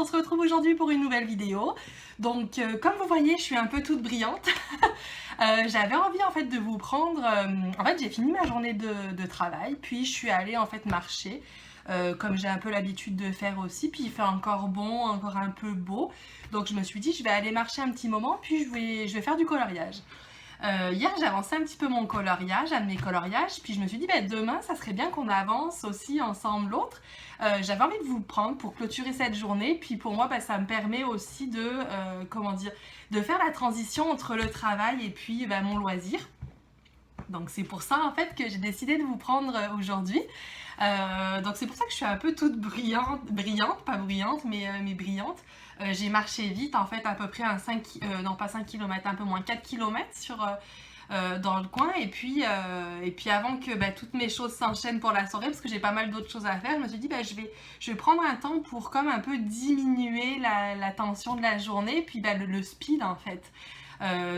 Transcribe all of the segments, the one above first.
on se retrouve aujourd'hui pour une nouvelle vidéo. Donc comme vous voyez, je suis un peu toute brillante. J'avais envie en fait de vous prendre... en fait j'ai fini ma journée de travail, puis je suis allée en fait marcher. Comme j'ai un peu l'habitude de faire aussi, puis il fait encore bon, encore un peu beau. Donc je me suis dit je vais aller marcher un petit moment, puis je vais faire du coloriage. Hier j'ai avancé un petit peu mon coloriage, un de mes coloriages, puis je me suis dit demain ça serait bien qu'on avance aussi ensemble l'autre. J'avais envie de vous le prendre pour clôturer cette journée, puis pour moi ça me permet aussi de, comment dire, de faire la transition entre le travail et puis mon loisir. Donc c'est pour ça en fait que j'ai décidé de vous prendre aujourd'hui. Donc c'est pour ça que je suis un peu toute brillante, pas bruyante mais brillante. J'ai marché vite en fait à peu près non pas 5 km, un peu moins 4 km dans le coin et puis avant que toutes mes choses s'enchaînent pour la soirée parce que j'ai pas mal d'autres choses à faire, je me suis dit je vais prendre un temps pour comme un peu diminuer la tension de la journée puis le speed en fait.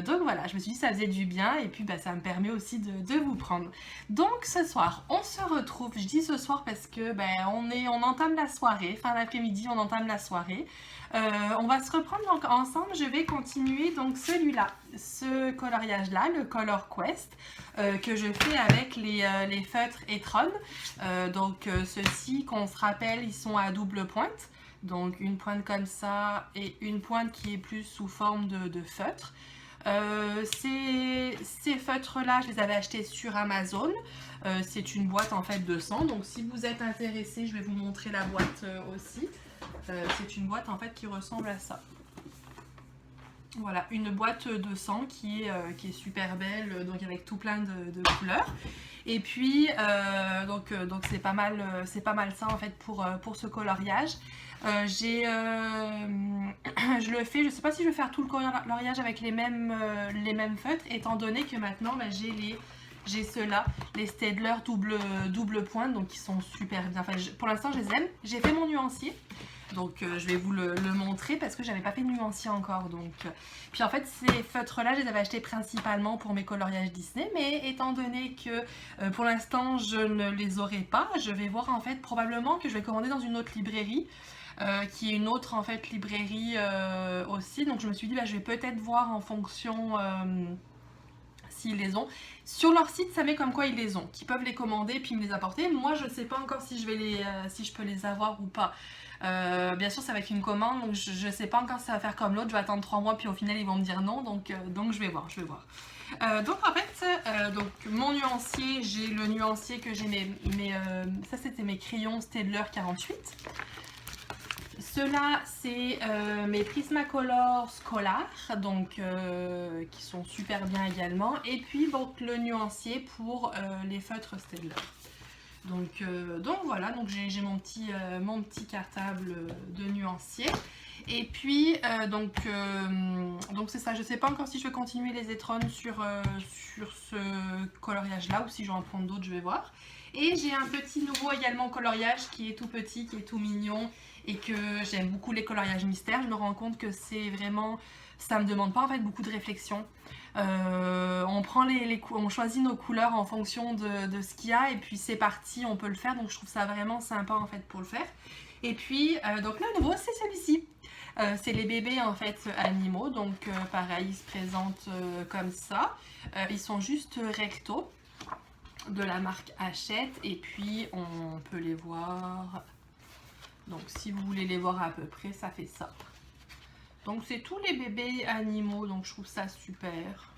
Donc voilà, je me suis dit ça faisait du bien et puis ça me permet aussi de vous prendre. Donc ce soir, on se retrouve, je dis ce soir parce que on entame la soirée, fin d'après-midi on entame la soirée. On va se reprendre donc ensemble, je vais continuer donc celui-là, ce coloriage-là, le Color Quest, que je fais avec les feutres Etron. Ceux-ci, qu'on se rappelle, ils sont à double pointe. Donc une pointe comme ça et une pointe qui est plus sous forme de feutre. Ces feutres-là, je les avais achetés sur Amazon. C'est une boîte en fait de 100. Donc si vous êtes intéressé, je vais vous montrer la boîte aussi. C'est une boîte en fait qui ressemble à ça. Voilà, une boîte de 100 qui est super belle, donc avec tout plein de couleurs. Et puis, donc c'est pas mal ça en fait pour ce coloriage. Je le fais, je sais pas si je vais faire tout le coloriage avec les mêmes feutres, étant donné que maintenant j'ai ceux-là, les Staedtler double pointe, donc qui sont super bien. Enfin, pour l'instant, je les aime. J'ai fait mon nuancier. Donc je vais vous le montrer parce que j'avais pas fait de nuancier encore. Puis en fait ces feutres là je les avais achetés principalement pour mes coloriages Disney, mais étant donné que pour l'instant je ne les aurai pas, je vais voir en fait probablement que je vais commander dans une autre librairie. Qui est une autre en fait librairie aussi. Donc je me suis dit je vais peut-être voir en fonction s'ils les ont. Sur leur site ça met comme quoi ils les ont, qu'ils peuvent les commander puis me les apporter. Moi je sais pas encore si je peux les avoir ou pas. Bien sûr ça va être une commande, donc je sais pas encore si ça va faire comme l'autre, je vais attendre 3 mois puis au final ils vont me dire non, donc je vais voir. Donc en fait, donc mon nuancier, j'ai le nuancier que j'ai ça c'était mes crayons Staedtler 48. Ceux-là, c'est mes Prismacolor Scholar, donc qui sont super bien également. Et puis donc le nuancier pour les feutres Staedtler. Donc voilà, donc j'ai mon petit cartable de nuancier. Et puis donc c'est ça, je sais pas encore si je vais continuer les Etron sur ce coloriage là ou si je vais en prendre d'autres, je vais voir. Et j'ai un petit nouveau également coloriage qui est tout petit, qui est tout mignon et que j'aime beaucoup les coloriages mystères. Je me rends compte que c'est vraiment, ça me demande pas en fait beaucoup de réflexion. On choisit nos couleurs en fonction de ce qu'il y a et puis c'est parti, on peut le faire, donc je trouve ça vraiment sympa en fait pour le faire. Et puis donc le nouveau c'est celui-ci. C'est les bébés en fait animaux, donc pareil, ils se présentent comme ça. Ils sont juste recto de la marque Hachette et puis on peut les voir. Donc si vous voulez les voir à peu près, ça fait ça. Donc c'est tous les bébés animaux, donc je trouve ça super.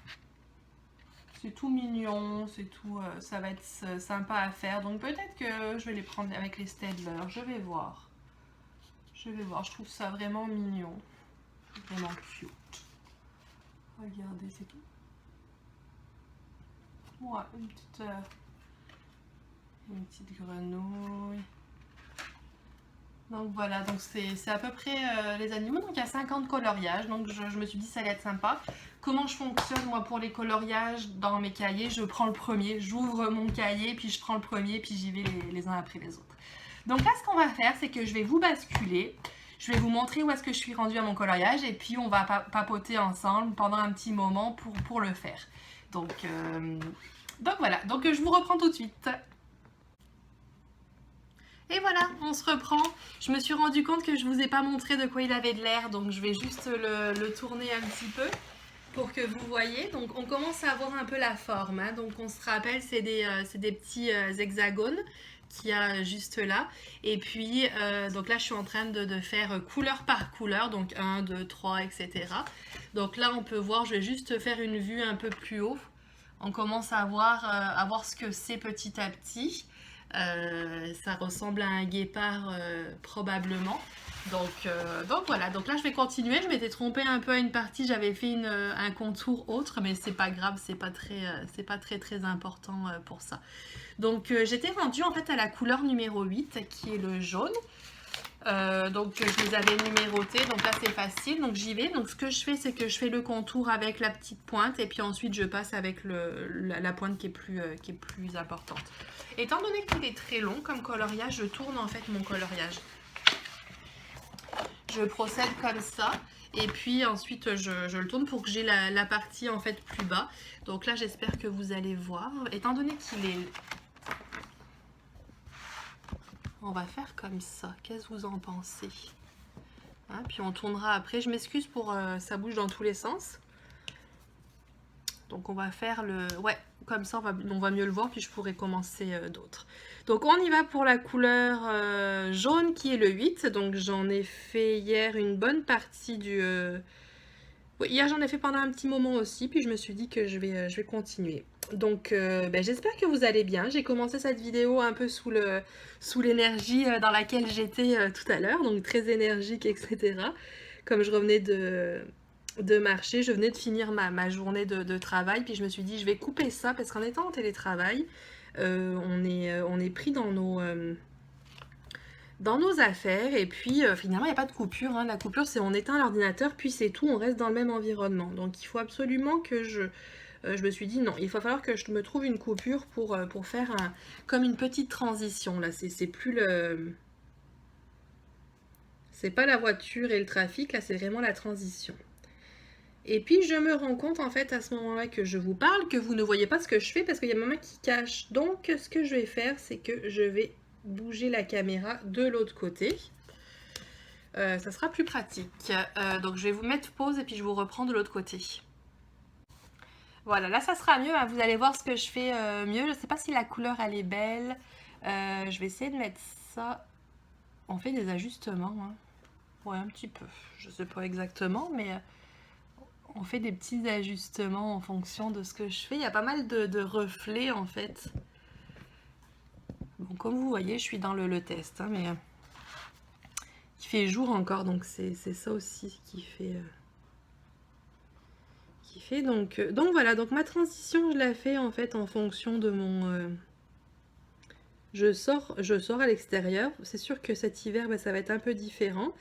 C'est tout mignon, c'est tout, ça va être sympa à faire. Donc peut-être que je vais les prendre avec les Staedtler, je vais voir. Je trouve ça vraiment mignon. Vraiment cute. Regardez, c'est tout. Ouais, une petite grenouille. Donc voilà, donc c'est à peu près les animaux. Donc il y a 50 coloriages, donc je me suis dit ça allait être sympa. Comment je fonctionne moi pour les coloriages dans mes cahiers? Je prends le premier, j'ouvre mon cahier, puis je prends le premier, puis j'y vais les uns après les autres. Donc là ce qu'on va faire, c'est que je vais vous basculer. Je vais vous montrer où est-ce que je suis rendue à mon coloriage et puis on va papoter ensemble pendant un petit moment pour le faire. Donc voilà, donc je vous reprends tout de suite. Et voilà, on se reprend. Je me suis rendu compte que je vous ai pas montré de quoi il avait de l'air, donc je vais juste le tourner un petit peu pour que vous voyez. Donc on commence à avoir un peu la forme, hein. Donc on se rappelle, c'est des petits hexagones qu'il y a juste là. Et puis, donc là je suis en train de faire couleur par couleur, donc 1, 2, 3, etc. Donc là on peut voir, je vais juste faire une vue un peu plus haut. On commence à voir ce que c'est petit à petit. Ça ressemble à un guépard probablement. Donc voilà, donc là je vais continuer. Je m'étais trompée un peu à une partie, j'avais fait un contour autre, mais c'est pas grave, c'est pas très important pour ça. Donc j'étais rendue en fait à la couleur numéro 8 qui est le jaune. Donc je les avais numérotés, donc là c'est facile, donc j'y vais. Donc ce que je fais, c'est que je fais le contour avec la petite pointe et puis ensuite je passe avec la pointe qui est plus importante. Étant donné qu'il est très long comme coloriage, je tourne en fait mon coloriage. Je procède comme ça et puis ensuite je le tourne pour que j'ai la partie en fait plus bas. Donc là j'espère que vous allez voir. Étant donné qu'il est... On va faire comme ça. Qu'est-ce que vous en pensez? Hein, puis on tournera après. Je m'excuse pour ça bouge dans tous les sens. Donc on va faire le... Ouais, comme ça on va mieux le voir, puis je pourrai commencer d'autres. Donc on y va pour la couleur jaune qui est le 8. Donc j'en ai fait hier une bonne partie du... Oui, hier j'en ai fait pendant un petit moment aussi, puis je me suis dit que je vais continuer. Donc j'espère que vous allez bien. J'ai commencé cette vidéo un peu sous l'énergie dans laquelle j'étais tout à l'heure, donc très énergique, etc. Comme je revenais de marcher, je venais de finir ma journée de travail, puis je me suis dit je vais couper ça parce qu'en étant en télétravail, on est pris dans nos affaires et puis finalement il n'y a pas de coupure, hein. La coupure c'est on éteint l'ordinateur puis c'est tout, on reste dans le même environnement. Donc il faut absolument que je me suis dit non, il va falloir que je me trouve une coupure pour faire comme une petite transition. Là c'est plus le... C'est pas la voiture et le trafic, là c'est vraiment la transition. Et puis je me rends compte en fait à ce moment-là que je vous parle, que vous ne voyez pas ce que je fais parce qu'il y a ma main qui cache. Donc ce que je vais faire, c'est que je vais bouger la caméra de l'autre côté. Ça sera plus pratique. Donc je vais vous mettre pause et puis je vous reprends de l'autre côté. Voilà, là ça sera mieux, hein. Vous allez voir ce que je fais mieux. Je ne sais pas si la couleur elle est belle. Je vais essayer de mettre ça. On fait des ajustements, hein. Ouais, un petit peu. Je ne sais pas exactement, mais on fait des petits ajustements en fonction de ce que je fais. Il y a pas mal de reflets en fait. Bon, comme vous voyez, je suis dans le test, hein, mais il fait jour encore, donc c'est ça aussi qui fait... Donc voilà, donc ma transition, je la fais en fait en fonction de mon... Je sors à l'extérieur. C'est sûr que cet hiver, ça va être un peu différent.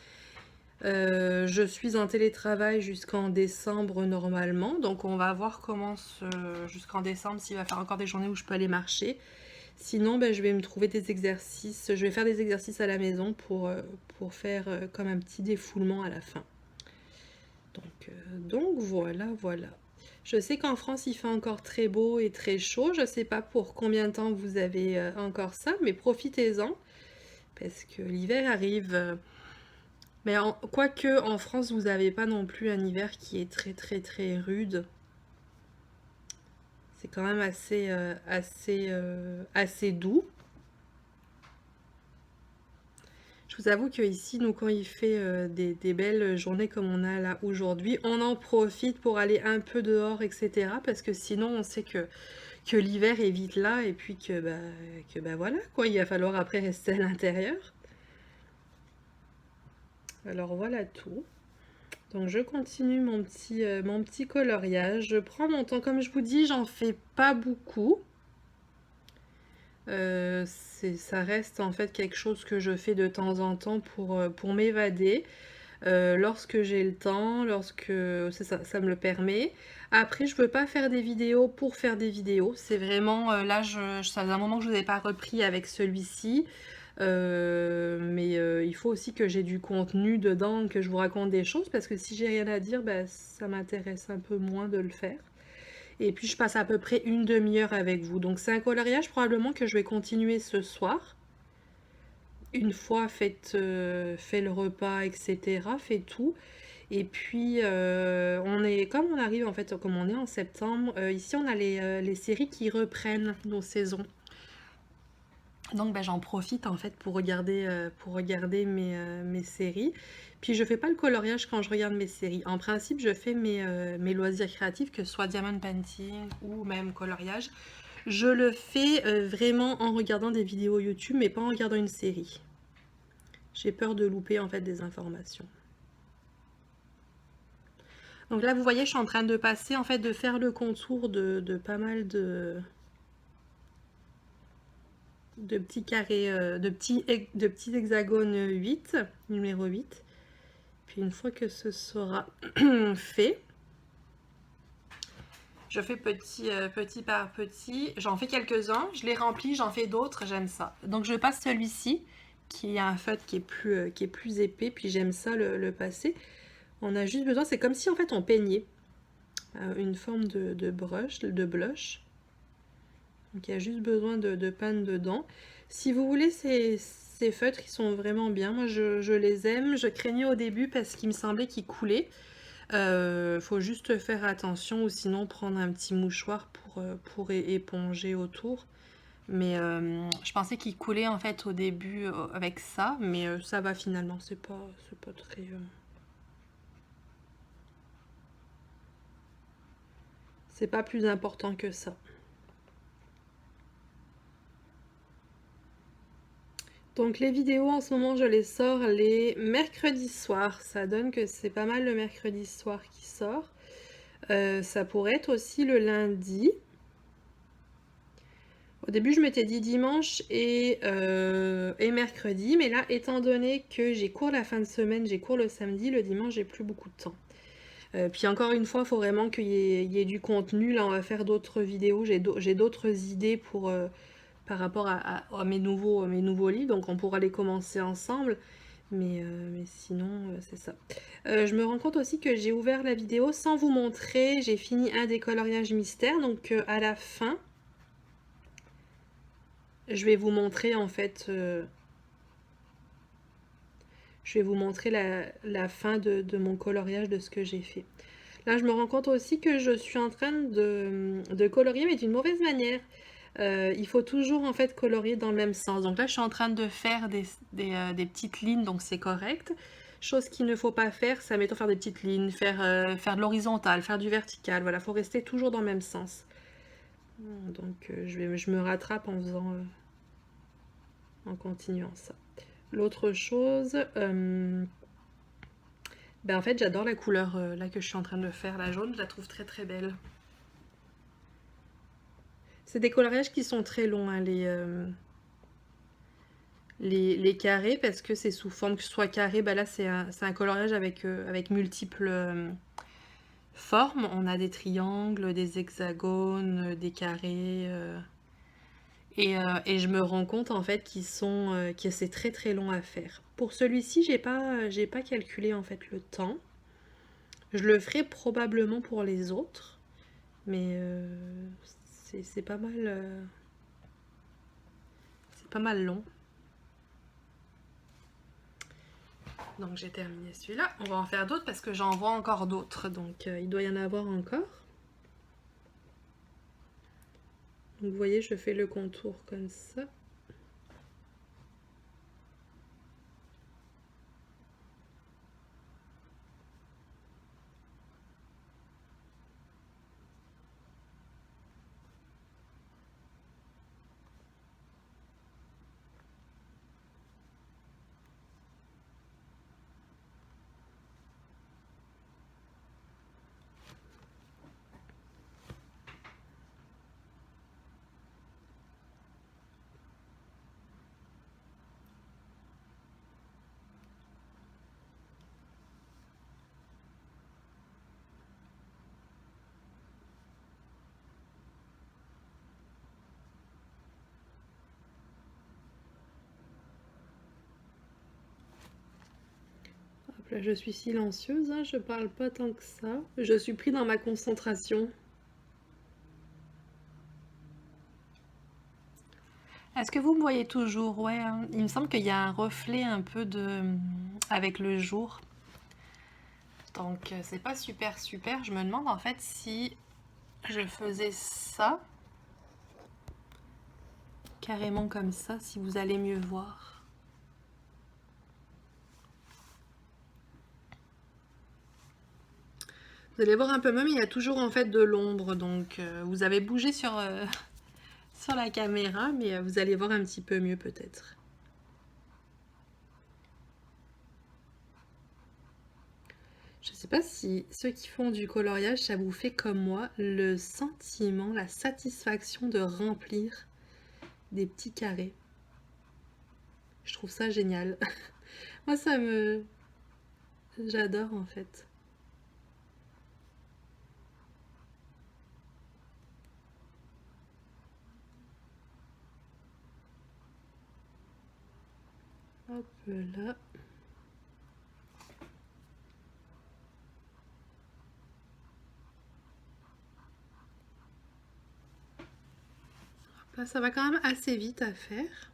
Je suis en télétravail jusqu'en décembre normalement, donc on va voir comment jusqu'en décembre s'il va faire encore des journées où je peux aller marcher. Sinon je vais me trouver des exercices, je vais faire des exercices à la maison pour faire comme un petit défoulement à la fin. Donc voilà. Je sais qu'en France il fait encore très beau et très chaud, je sais pas pour combien de temps vous avez encore ça, mais profitez-en parce que l'hiver arrive. Mais quoique en France, vous n'avez pas non plus un hiver qui est très rude. C'est quand même assez doux. Je vous avoue que ici, nous, quand il fait des belles journées comme on a là aujourd'hui, on en profite pour aller un peu dehors, etc. Parce que sinon, on sait que l'hiver est vite là et puis que voilà, quoi, il va falloir après rester à l'intérieur. Alors voilà tout. Donc je continue mon petit coloriage. Je prends mon temps, comme je vous dis, j'en fais pas beaucoup. Ça reste en fait quelque chose que je fais de temps en temps pour m'évader. Lorsque j'ai le temps, lorsque ça me le permet. Après, je ne veux pas faire des vidéos pour faire des vidéos. C'est vraiment, là, ça faisait un moment que je ne vous ai pas repris avec celui-ci. Mais il faut aussi que j'ai du contenu dedans, que je vous raconte des choses, parce que si j'ai rien à dire, ça m'intéresse un peu moins de le faire. Et puis je passe à peu près une demi-heure avec vous. Donc c'est un coloriage probablement que je vais continuer ce soir. une fois fait le repas, etc., fait tout. Et puis, comme on arrive en fait, comme on est en septembre, ici on a les séries qui reprennent nos saisons. Donc ben, j'en profite en fait pour regarder mes séries. Puis je fais pas le coloriage quand je regarde mes séries. En principe, je fais mes loisirs créatifs, que ce soit diamond painting ou même coloriage. Je le fais vraiment en regardant des vidéos YouTube, mais pas en regardant une série. J'ai peur de louper en fait des informations. Donc là, vous voyez, je suis en train de passer, en fait, de faire le contour de pas mal de petits carrés, de petits hexagones 8, numéro 8. Puis une fois que ce sera fait, je fais petit par petit. J'en fais quelques-uns, je les remplis, j'en fais d'autres, j'aime ça. Donc je passe celui-ci, qui a un feutre qui est plus épais, puis j'aime ça le passer. On a juste besoin, c'est comme si en fait on peignait une forme de brush, de blush. Donc il y a juste besoin de panne dedans. Si vous voulez, ces feutres, ils sont vraiment bien. Moi, je les aime. Je craignais au début parce qu'il me semblait qu'ils coulaient. Faut juste faire attention ou sinon prendre un petit mouchoir pour éponger autour. Mais je pensais qu'il coulait en fait au début avec ça, mais ça va finalement. C'est pas très... C'est pas plus important que ça. Donc les vidéos en ce moment je les sors les mercredis soirs. Ça donne que c'est pas mal le mercredi soir qui sort. Ça pourrait être aussi le lundi. Au début je m'étais dit dimanche et mercredi. Mais là étant donné que j'ai cours la fin de semaine, j'ai cours le samedi, le dimanche j'ai plus beaucoup de temps. Puis encore une fois, il faut vraiment qu'il y ait du contenu. Là on va faire d'autres vidéos. J'ai d'autres idées pour... par rapport à mes nouveaux livres, donc on pourra les commencer ensemble. Mais sinon, c'est ça. Je me rends compte aussi que j'ai ouvert la vidéo sans vous montrer. J'ai fini un des coloriages mystères, donc à la fin, je vais vous montrer en fait... je vais vous montrer la fin de mon coloriage, de ce que j'ai fait. Là, je me rends compte aussi que je suis en train de colorier, mais d'une mauvaise manière. Il faut toujours en fait colorier dans le même sens. Donc là, je suis en train de faire des petites lignes, donc c'est correct. Chose qu'il ne faut pas faire, c'est mettons faire des petites lignes, faire de l'horizontal, faire du vertical. Voilà, il faut rester toujours dans le même sens. Donc je me rattrape en continuant ça. L'autre chose, ben en fait j'adore la couleur là que je suis en train de faire, la jaune, je la trouve très très belle. C'est des coloriages qui sont très longs, hein, les carrés, parce que c'est sous forme que ce soit carré. Bah là c'est un coloriage avec multiples formes. On a des triangles, des hexagones, des carrés. Et je me rends compte en fait que c'est très très long à faire. Pour celui-ci, j'ai pas calculé en fait le temps. Je le ferai probablement pour les autres, mais c'est pas mal, c'est pas mal long. Donc j'ai terminé celui-là. On va en faire d'autres parce que j'en vois encore d'autres. Donc il doit y en avoir encore. Donc vous voyez, je fais le contour comme ça. Hop là, je suis silencieuse, hein, je parle pas tant que ça. Je suis pris dans ma concentration. Est-ce que vous me voyez toujours? Ouais, hein. Il me semble qu'il y a un reflet un peu de avec le jour. Donc c'est pas super super. Je me demande en fait si je faisais ça carrément comme ça, si vous allez mieux voir. Vous allez voir un peu mieux, mais il y a toujours en fait de l'ombre. Donc vous avez bougé sur, sur la caméra, mais vous allez voir un petit peu mieux peut-être. Je ne sais pas si ceux qui font du coloriage, ça vous fait comme moi, le sentiment, la satisfaction de remplir des petits carrés. Je trouve ça génial. Moi, ça me... J'adore en fait. Hop là. Là, ça va quand même assez vite à faire.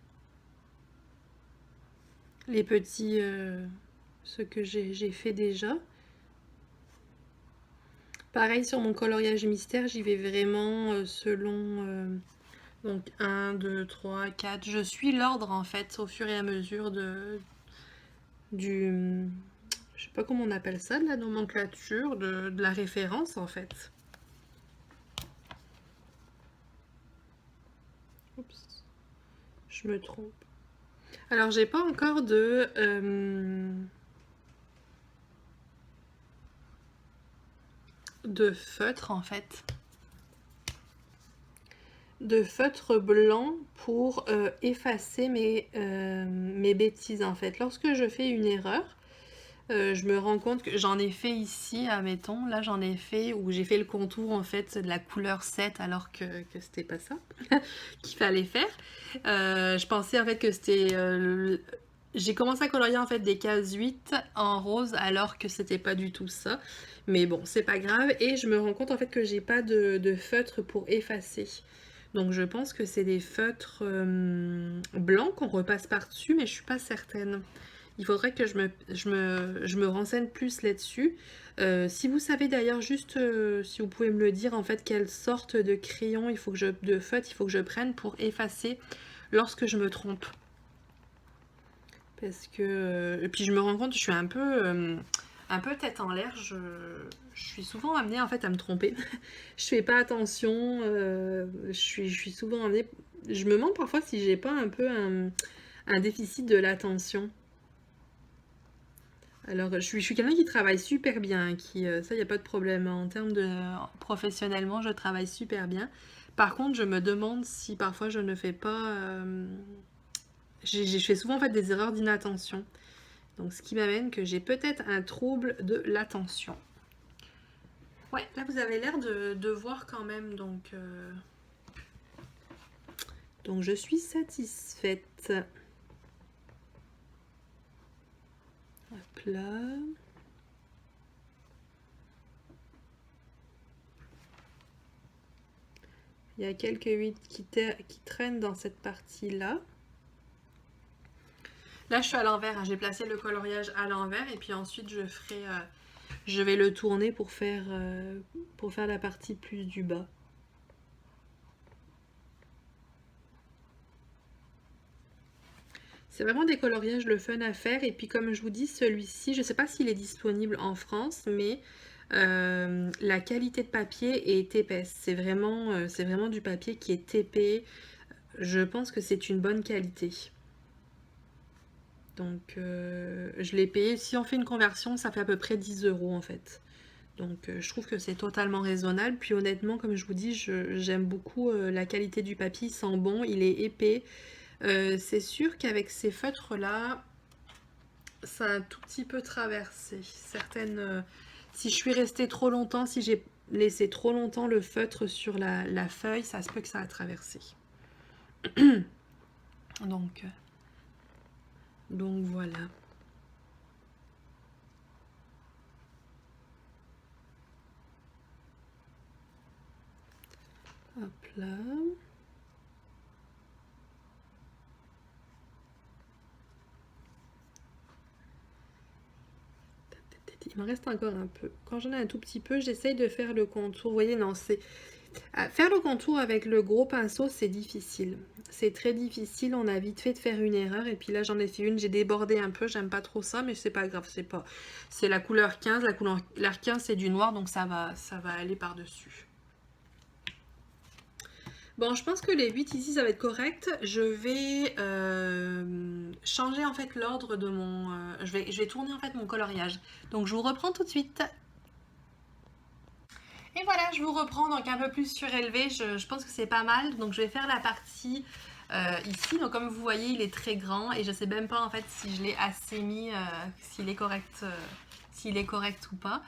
Les petits... ceux que j'ai fait déjà. Pareil sur mon coloriage mystère, j'y vais vraiment selon... donc 1, 2, 3, 4. Je suis l'ordre en fait au fur et à mesure du... Je sais pas comment on appelle ça, de la nomenclature, de la référence en fait. Oups, je me trompe. Alors j'ai pas encore de feutre en fait. De feutre blanc pour effacer mes bêtises en fait. Lorsque je fais une erreur, je me rends compte que j'en ai fait ici, admettons, là j'en ai fait où j'ai fait le contour en fait de la couleur 7 alors que c'était pas ça qu'il fallait faire. Je pensais en fait que c'était... j'ai commencé à colorier en fait des cases 8 en rose alors que c'était pas du tout ça. Mais bon, c'est pas grave. Et je me rends compte en fait que j'ai pas de feutre pour effacer. Donc je pense que c'est des feutres blancs qu'on repasse par-dessus, mais je suis pas certaine. Il faudrait que je me renseigne plus là-dessus. Si vous savez d'ailleurs juste, si vous pouvez me le dire, en fait, quelle sorte de crayon de feutre il faut que je prenne pour effacer lorsque je me trompe. Parce que... et puis je me rends compte, je suis un peu tête en l'air. Je suis souvent amenée en fait à me tromper. Je fais pas attention. Je suis souvent amenée... Je me demande parfois si j'ai pas un peu un déficit de l'attention. Alors, je suis quelqu'un qui travaille super bien, ça, il n'y a pas de problème. En termes de professionnellement, je travaille super bien. Par contre, je me demande si parfois je ne fais pas... je fais souvent en fait des erreurs d'inattention. Donc, ce qui m'amène que j'ai peut-être un trouble de l'attention. Ouais, là, vous avez l'air de voir quand même, donc je suis satisfaite. Hop là. Il y a quelques huiles qui traînent dans cette partie-là. Là, je suis à l'envers, hein. J'ai placé le coloriage à l'envers et puis ensuite je vais le tourner pour faire la partie plus du bas. C'est vraiment des coloriages le fun à faire. Et puis comme je vous dis, celui-ci, je ne sais pas s'il est disponible en France, mais la qualité de papier est épaisse. C'est vraiment du papier qui est épais. Je pense que c'est une bonne qualité. Donc je l'ai payé. Si on fait une conversion, ça fait à peu près 10 € en fait. Donc je trouve que c'est totalement raisonnable. Puis honnêtement, comme je vous dis, j'aime beaucoup la qualité du papier. Il sent bon, il est épais. C'est sûr qu'avec ces feutres-là, ça a un tout petit peu traversé. Si je suis restée trop longtemps, si j'ai laissé trop longtemps le feutre sur la feuille, ça se peut que ça a traversé. Donc voilà. Hop là. Il m'en reste encore un peu. Quand j'en ai un tout petit peu, j'essaye de faire le contour. Vous voyez, non, c'est... Faire le contour avec le gros pinceau, c'est difficile. C'est très difficile, on a vite fait de faire une erreur. Et puis là, j'en ai fait une, j'ai débordé un peu, j'aime pas trop ça, mais c'est pas grave, c'est pas... C'est la couleur 15, la couleur 15, c'est du noir, donc ça va aller par-dessus. Bon, je pense que les 8 ici, ça va être correct. Je vais changer en fait l'ordre de mon... je vais tourner en fait mon coloriage. Donc je vous reprends tout de suite. Et voilà, je vous reprends donc un peu plus surélevé. Je pense que c'est pas mal. Donc je vais faire la partie ici. Donc comme vous voyez, il est très grand et je sais même pas en fait si je l'ai assez mis, s'il est correct ou pas.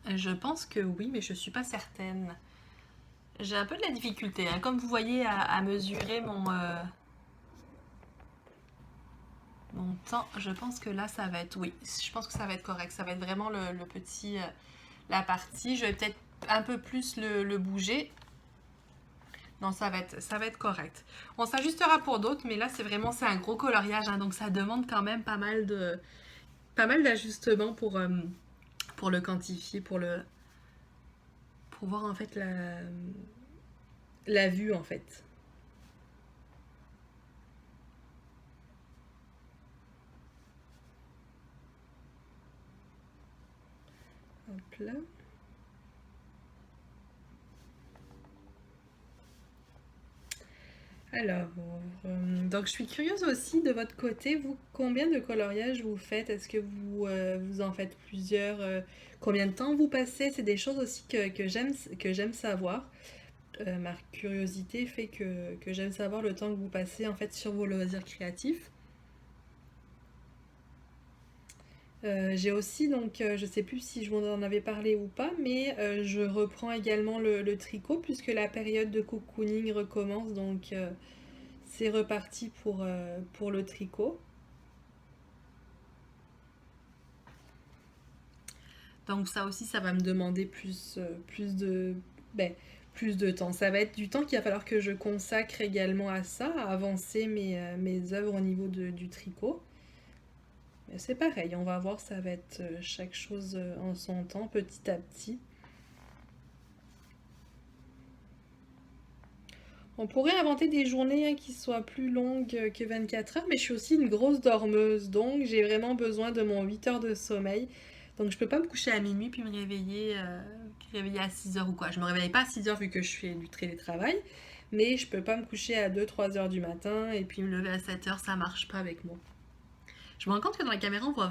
Je pense que oui, mais je suis pas certaine. J'ai un peu de la difficulté, hein, comme vous voyez, à mesurer mon temps. Je pense que là, ça va être... Oui, je pense que ça va être correct. Ça va être vraiment le petit... la partie. Je vais peut-être un peu plus le bouger. Non, ça va être correct. On s'ajustera pour d'autres, mais là, c'est un gros coloriage, hein, donc ça demande quand même pas mal d'ajustements pour le quantifier, pour voir en fait la vue en fait. Hop là. Alors, donc je suis curieuse aussi de votre côté, vous, combien de coloriages vous faites? Est-ce que vous en faites plusieurs? Combien de temps vous passez? C'est des choses aussi que j'aime savoir. Ma curiosité fait que j'aime savoir le temps que vous passez en fait sur vos loisirs créatifs. J'ai aussi donc, je sais plus si je vous en avais parlé ou pas, mais je reprends également le tricot puisque la période de cocooning recommence, donc c'est reparti pour le tricot. Donc ça aussi, ça va me demander ben, plus de temps. Ça va être du temps qu'il va falloir que je consacre également à ça, à avancer mes œuvres au niveau du tricot. Mais c'est pareil, on va voir, ça va être chaque chose en son temps, petit à petit. On pourrait inventer des journées qui soient plus longues que 24 heures, mais je suis aussi une grosse dormeuse, donc j'ai vraiment besoin de mon 8 heures de sommeil. Donc je peux pas me coucher à minuit puis me réveiller à 6 heures ou quoi. Je me réveille pas à 6 heures vu que je fais du télétravail, mais je peux pas me coucher à 2-3 heures du matin et puis me lever à 7 heures, ça marche pas avec moi. Je me rends compte que dans la caméra, on voit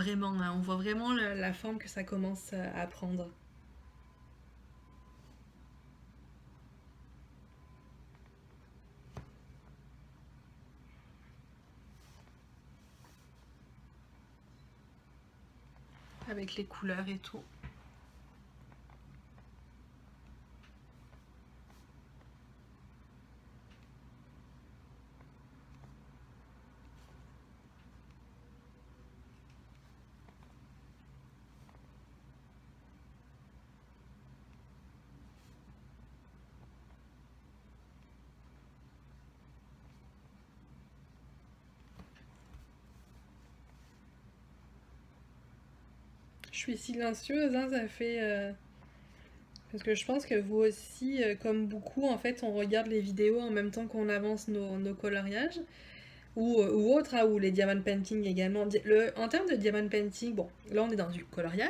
vraiment la forme que ça commence à prendre. Avec les couleurs et tout. Je suis silencieuse, hein, ça fait... Parce que je pense que vous aussi, comme beaucoup, en fait, on regarde les vidéos en même temps qu'on avance nos coloriages. Ou autres, hein, ou les diamond painting également. En termes de diamond painting, bon, là on est dans du coloriage.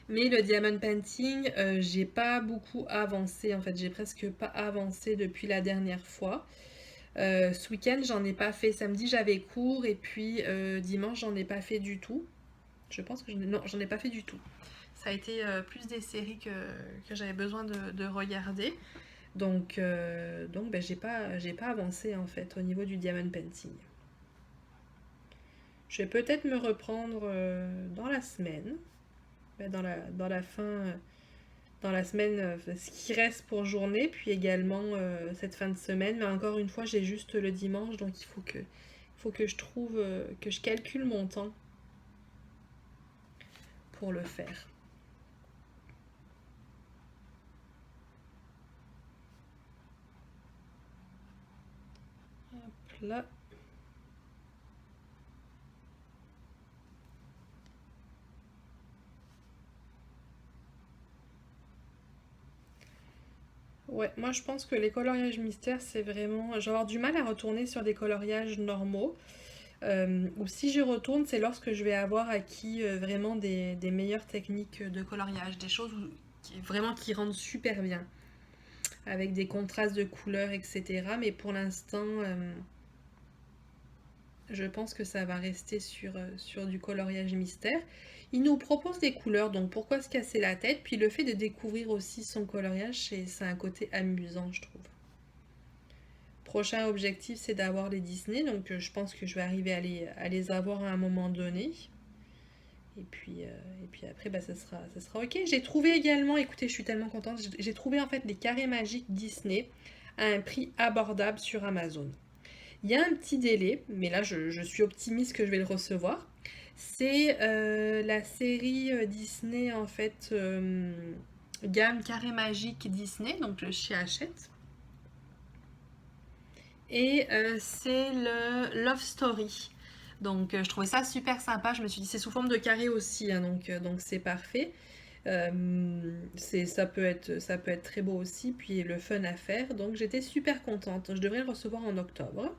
Mais le diamond painting, j'ai pas beaucoup avancé, en fait, j'ai presque pas avancé depuis la dernière fois. Ce week-end, j'en ai pas fait. Samedi, j'avais cours et puis dimanche, j'en ai pas fait du tout. Je pense que non, j'en ai pas fait du tout. Ça a été plus des séries que j'avais besoin de regarder. Donc ben, j'ai pas avancé en fait au niveau du diamond painting. Je vais peut-être me reprendre dans la semaine, ben, dans la fin, dans la semaine, ce qui reste pour journée, puis également cette fin de semaine. Mais encore une fois, j'ai juste le dimanche, donc il faut que je trouve, que je calcule mon temps pour le faire. Hop là. Ouais, moi je pense que les coloriages mystères, c'est vraiment... Je vais avoir du mal à retourner sur des coloriages normaux. Ou si j'y retourne, c'est lorsque je vais avoir acquis vraiment des meilleures techniques de coloriage, des choses vraiment qui rendent super bien, avec des contrastes de couleurs, etc. Mais pour l'instant, je pense que ça va rester sur du coloriage mystère. Il nous propose des couleurs, donc pourquoi se casser la tête? Puis le fait de découvrir aussi son coloriage, c'est un côté amusant, je trouve. Prochain objectif, c'est d'avoir les Disney, donc je pense que je vais arriver à les avoir à un moment donné. Et puis après, bah, ça sera ok. J'ai trouvé également, écoutez, je suis tellement contente, j'ai trouvé en fait des carrés magiques Disney à un prix abordable sur Amazon. Il y a un petit délai, mais là je suis optimiste que je vais le recevoir. C'est la série Disney en fait, gamme carré magique Disney, donc chez Hachette. Et c'est le Love Story. Donc je trouvais ça super sympa. Je me suis dit c'est sous forme de carré aussi, hein, donc c'est parfait. Ça peut être très beau aussi, puis le fun à faire. Donc j'étais super contente. Je devrais le recevoir en octobre.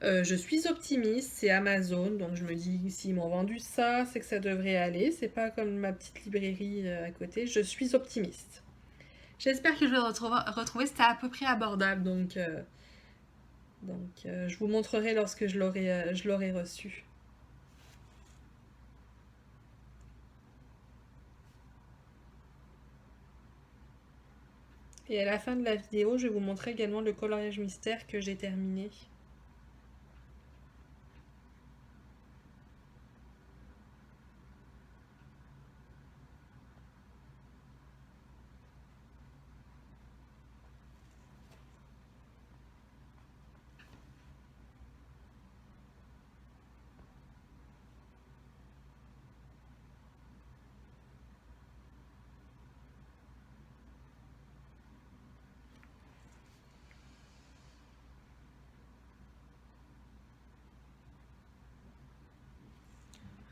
Je suis optimiste, c'est Amazon, donc je me dis s'ils m'ont vendu ça, c'est que ça devrait aller. C'est pas comme ma petite librairie à côté. Je suis optimiste. J'espère que je vais le retrouver. C'était à peu près abordable, je vous montrerai lorsque je l'aurai reçu. Et à la fin de la vidéo, je vais vous montrer également le coloriage mystère que j'ai terminé.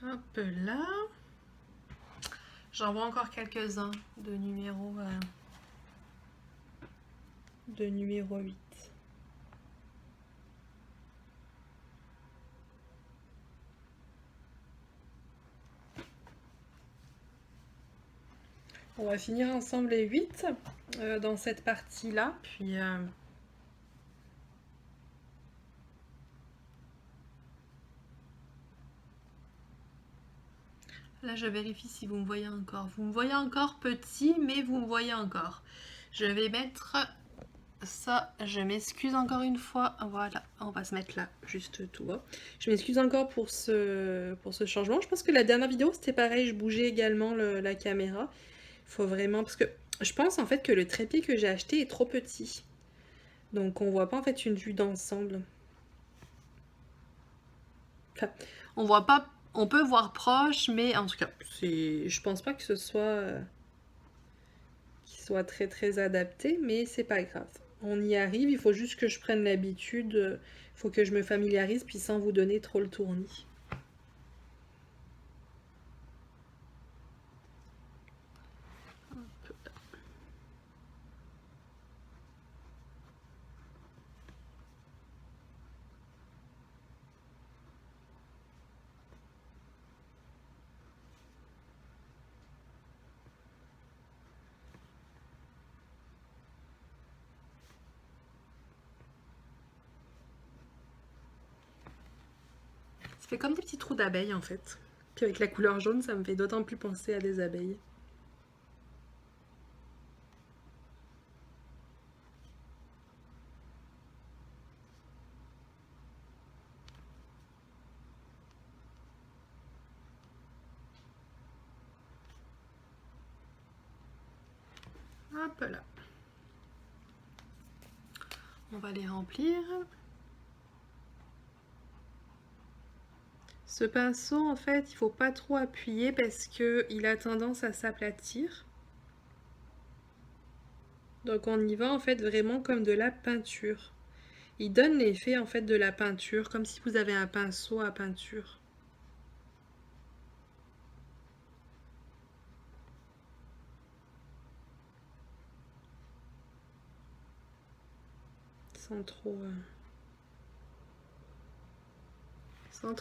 Hop là. J'en vois encore quelques-uns de numéro 8. On va finir ensemble les 8 dans cette partie-là. Puis là, je vérifie si vous me voyez encore. Vous me voyez encore petit, mais vous me voyez encore. Je vais mettre ça. Je m'excuse encore une fois. Voilà, on va se mettre là, juste tout bas. Je m'excuse encore pour ce changement. Je pense que la dernière vidéo, c'était pareil. Je bougeais également la caméra. Il faut vraiment... Parce que je pense en fait que le trépied que j'ai acheté est trop petit. Donc on voit pas en fait une vue d'ensemble. Enfin, on voit pas... On peut voir proche, mais en tout cas, je pense pas que ce soit... qu'il soit très très adapté, mais c'est pas grave. On y arrive, il faut juste que je prenne l'habitude, il faut que je me familiarise, puis sans vous donner trop le tournis. Ça fait comme des petits trous d'abeilles en fait. Puis avec la couleur jaune, ça me fait d'autant plus penser à des abeilles. Hop là. On va les remplir. Ce pinceau, en fait, il faut pas trop appuyer parce qu'il a tendance à s'aplatir. Donc on y va en fait vraiment comme de la peinture. Il donne l'effet en fait de la peinture, comme si vous avez un pinceau à peinture. sans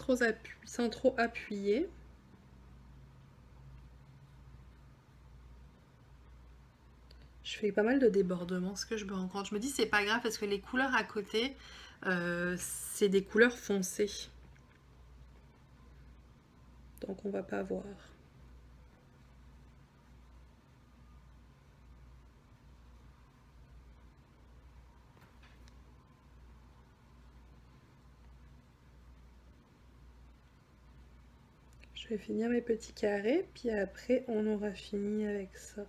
trop appuyer. Je fais pas mal de débordements, ce que je me rends compte. Je me dis c'est pas grave parce que les couleurs à côté, c'est des couleurs foncées. Donc on va pas voir. Je vais finir mes petits carrés, puis après on aura fini avec ça.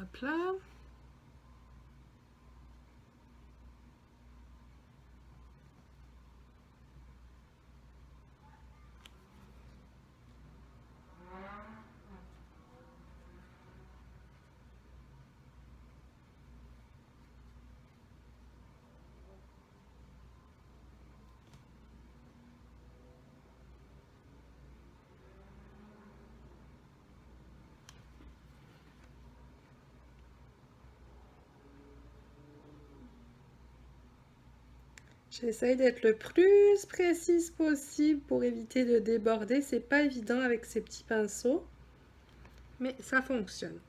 Hop là. J'essaye d'être le plus précise possible pour éviter de déborder. C'est pas évident avec ces petits pinceaux, mais ça fonctionne.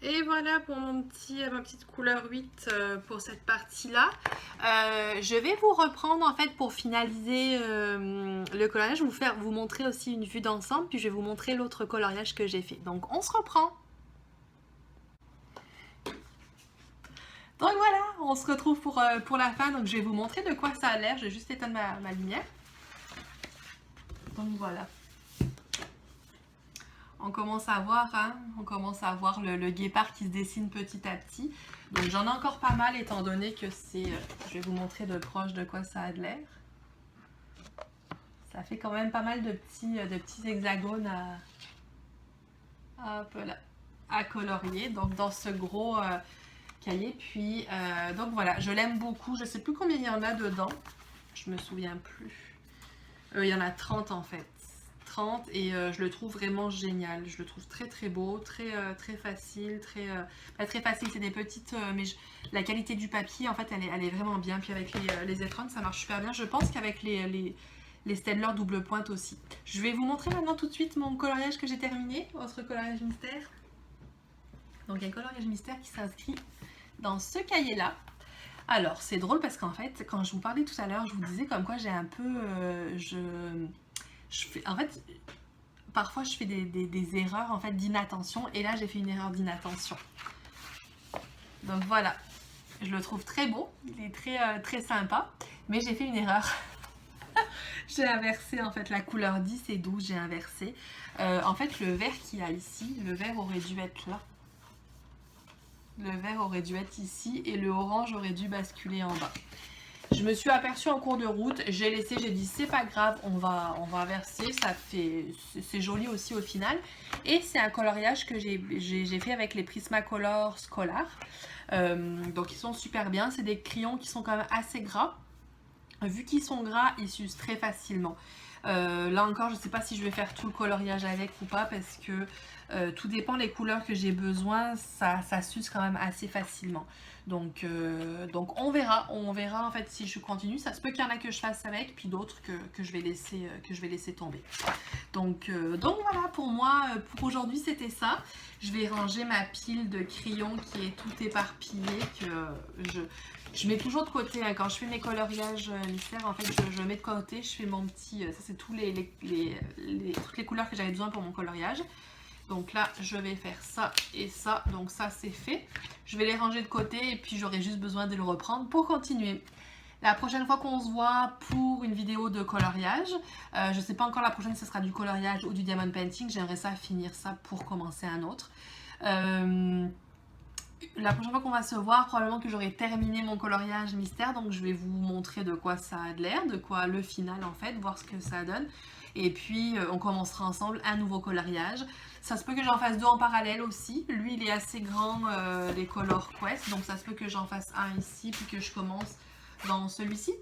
Et voilà pour ma petite couleur 8 pour cette partie-là. Je vais vous reprendre en fait pour finaliser le coloriage. Je vais vous montrer aussi une vue d'ensemble, puis je vais vous montrer l'autre coloriage que j'ai fait. Donc on se reprend. Donc voilà, on se retrouve pour la fin. Donc je vais vous montrer de quoi ça a l'air. Je vais juste éteindre ma lumière. Donc voilà. On commence à voir, hein, le guépard qui se dessine petit à petit. Donc j'en ai encore pas mal étant donné que c'est... je vais vous montrer de proche de quoi ça a de l'air. Ça fait quand même pas mal de petits hexagones à colorier. Donc dans ce gros cahier. Puis donc voilà, je l'aime beaucoup. Je sais plus combien il y en a dedans. Je me souviens plus. Il y en a 30 en fait. Et je le trouve vraiment génial. Je le trouve très très beau, très facile, pas très facile, c'est des petites, mais la qualité du papier en fait elle est vraiment bien. Puis avec les étrons ça marche super bien. Je pense qu'avec les Staedtler double pointe aussi. Je vais vous montrer maintenant tout de suite mon coloriage que j'ai terminé, autre coloriage mystère. Donc un coloriage mystère qui s'inscrit dans ce cahier là. Alors c'est drôle parce qu'en fait quand je vous parlais tout à l'heure, je vous disais comme quoi j'ai un peu... en fait, parfois je fais des erreurs en fait d'inattention et là j'ai fait une erreur d'inattention. Donc voilà, je le trouve très beau, il est très sympa, mais j'ai fait une erreur. J'ai inversé en fait la couleur 10 et 12, j'ai inversé. En fait le vert qu'il y a ici, le vert aurait dû être là. Le vert aurait dû être ici et le orange aurait dû basculer en bas. Je me suis aperçue en cours de route, j'ai dit c'est pas grave, on va inverser, c'est joli aussi au final. Et c'est un coloriage que j'ai fait avec les Prismacolor Scholar. Donc ils sont super bien, c'est des crayons qui sont quand même assez gras. Vu qu'ils sont gras, ils s'usent très facilement. Là encore, je ne sais pas si je vais faire tout le coloriage avec ou pas parce que tout dépend des couleurs que j'ai besoin, ça s'use quand même assez facilement. Donc on verra en fait si je continue. Ça se peut qu'il y en a que je fasse avec, puis d'autres que je vais laisser tomber. Donc voilà, pour moi, pour aujourd'hui c'était ça. Je vais ranger ma pile de crayons qui est tout éparpillée, que je mets toujours de côté, hein. Quand je fais mes coloriages mystères, en fait je mets de côté, je fais mon petit... ça c'est toutes les couleurs que j'avais besoin pour mon coloriage. Donc là je vais faire ça et ça, donc ça c'est fait. Je vais les ranger de côté et puis j'aurai juste besoin de le reprendre pour continuer. La prochaine fois qu'on se voit pour une vidéo de coloriage, je ne sais pas encore la prochaine si ce sera du coloriage ou du diamond painting, j'aimerais ça finir ça pour commencer un autre. La prochaine fois qu'on va se voir, probablement que j'aurai terminé mon coloriage mystère, donc je vais vous montrer de quoi ça a l'air, de quoi le final en fait, voir ce que ça donne. Et puis on commencera ensemble un nouveau coloriage. Ça se peut que j'en fasse deux en parallèle aussi. Lui il est assez grand, les Color Quest, donc ça se peut que j'en fasse un ici, puis que je commence dans celui-ci.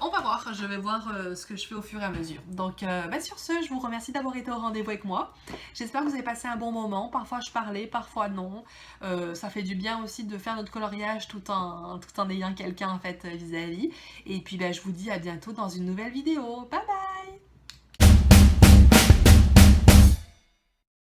On va voir, je vais voir ce que je fais au fur et à mesure. Donc sur ce, je vous remercie d'avoir été au rendez-vous avec moi. J'espère que vous avez passé un bon moment. Parfois je parlais, parfois non. Ça fait du bien aussi de faire notre coloriage tout en ayant quelqu'un en fait vis-à-vis. Et puis je vous dis à bientôt dans une nouvelle vidéo. Bye bye!